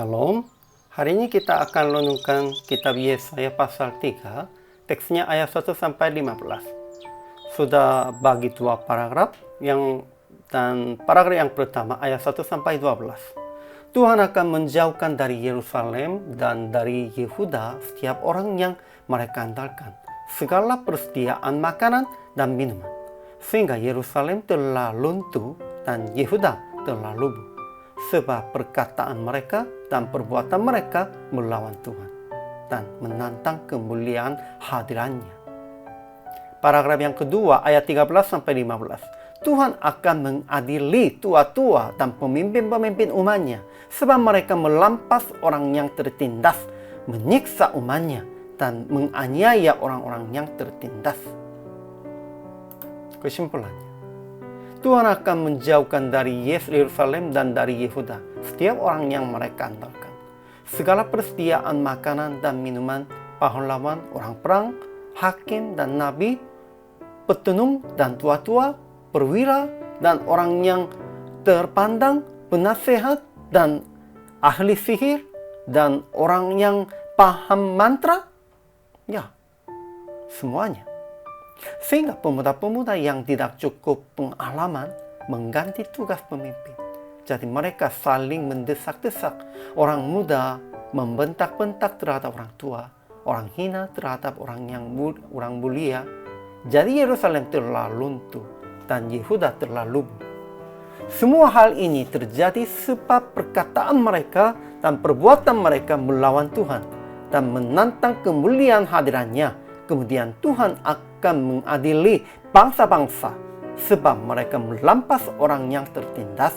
Shalom. Hari ini kita akan renungkan kitab Yesaya pasal 3, teksnya ayat 1 sampai 15. Sudah bagi dua paragraf dan paragraf yang pertama ayat 1 sampai 12. Tuhan akan menjauhkan dari Yerusalem dan dari Yehuda setiap orang yang mereka andalkan, segala persediaan makanan dan minuman, sehingga Yerusalem telah runtuh dan Yehuda telah rubuh, sebab perkataan mereka dan perbuatan mereka melawan Tuhan dan menantang kemuliaan hadirannya. Paragraf yang kedua ayat 13 sampai 15. Tuhan akan mengadili tua-tua dan pemimpin-pemimpin umatnya, sebab mereka melampas orang yang tertindas, menyiksa umatnya, dan menganiaya orang-orang yang tertindas. Kesimpulannya, Tuhan akan menjauhkan dari Yerusalem dan dari Yehuda setiap orang yang mereka andalkan, segala persediaan makanan dan minuman, pahlawan, orang perang, hakim dan nabi, petunung dan tua-tua, perwira dan orang yang terpandang, penasehat dan ahli sihir, dan orang yang paham mantra. Ya, semuanya. Sehingga pemuda-pemuda yang tidak cukup pengalaman mengganti tugas pemimpin. Jadi mereka saling mendesak-desak. Orang muda membentak-bentak terhadap orang tua, orang hina terhadap orang mulia. Jadi Yerusalem telah runtuh dan Yehuda telah rubuh. Semua hal ini terjadi sebab perkataan mereka dan perbuatan mereka melawan Tuhan dan menantang kemuliaan hadirannya. Kemudian Tuhan akan mengadili bangsa-bangsa sebab mereka melampas orang yang tertindas,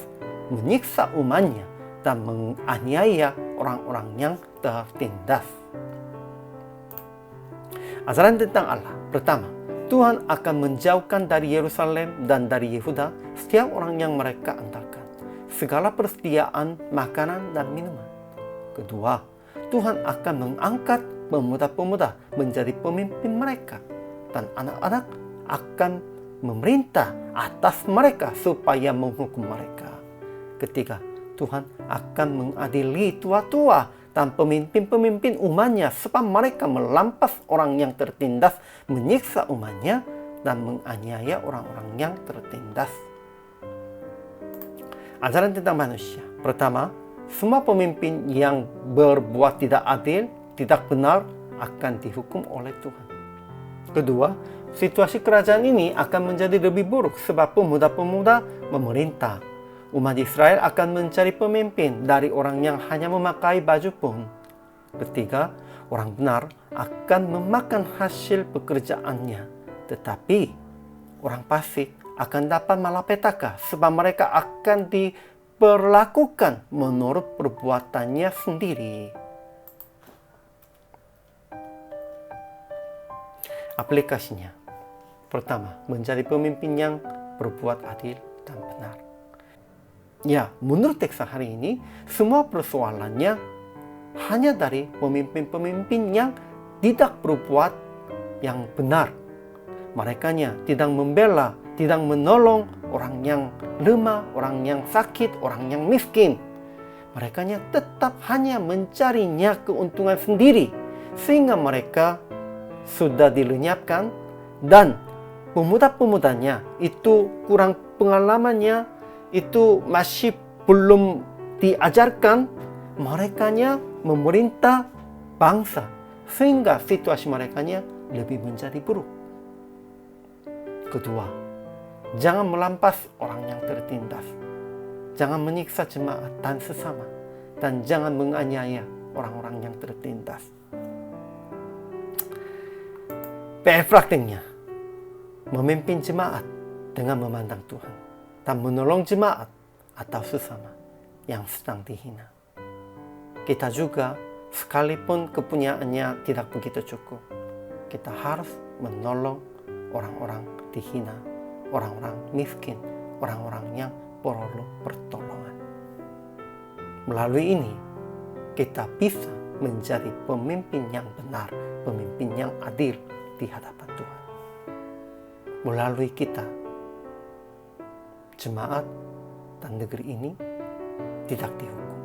menyiksa umatnya, dan menganiaya orang-orang yang tertindas. Ajaran tentang Allah. Pertama, Tuhan akan menjauhkan dari Yerusalem dan dari Yehuda setiap orang yang mereka andalkan, segala persediaan makanan dan minuman. Kedua, Tuhan akan mengangkat pemuda-pemuda menjadi pemimpin mereka, dan anak-anak akan memerintah atas mereka supaya menghukum mereka. Ketiga, Tuhan akan mengadili tua-tua dan pemimpin-pemimpin umatnya sebab mereka melampas orang yang tertindas, menyiksa umatnya, dan menganiaya orang-orang yang tertindas. Ajaran tentang manusia. Pertama, semua pemimpin yang berbuat tidak adil, tidak benar, akan dihukum oleh Tuhan. Kedua, situasi kerajaan ini akan menjadi lebih buruk sebab pemuda-pemuda memerintah. Umat Israel akan mencari pemimpin dari orang yang hanya memakai baju pun. Ketiga, orang benar akan memakan hasil pekerjaannya, tetapi orang fasik akan dapat malapetaka sebab mereka akan diperlakukan menurut perbuatannya sendiri. Aplikasinya. Pertama, menjadi pemimpin yang berbuat adil dan benar. Ya, menurut teks hari ini, semua persoalannya hanya dari pemimpin-pemimpin yang tidak berbuat yang benar. Merekanya tidak membela, tidak menolong orang yang lemah, orang yang sakit, orang yang miskin. Merekanya tetap hanya mencarinya keuntungan sendiri, sehingga mereka sudah dilenyapkan, dan pemuda-pemudanya itu kurang pengalamannya, itu masih belum diajarkan, merekanya memerintah bangsa, sehingga situasi merekanya lebih menjadi buruk. Kedua, jangan melampas orang yang tertindas, jangan menyiksa jemaat dan sesama, dan jangan menganiaya orang-orang yang tertindas. PR praktiknya, memimpin jemaat dengan memandang Tuhan dan menolong jemaat atau sesama yang sedang dihina. Kita juga, sekalipun kepunyaannya tidak begitu cukup, kita harus menolong orang-orang dihina, orang-orang miskin, orang-orang yang perlu pertolongan. Melalui ini, kita bisa menjadi pemimpin yang benar, pemimpin yang adil di hadapan Tuhan. Melalui kita, jemaat dan negeri ini tidak dihukum.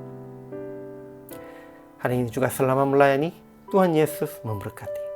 Hari ini juga selama melayani, Tuhan Yesus memberkati.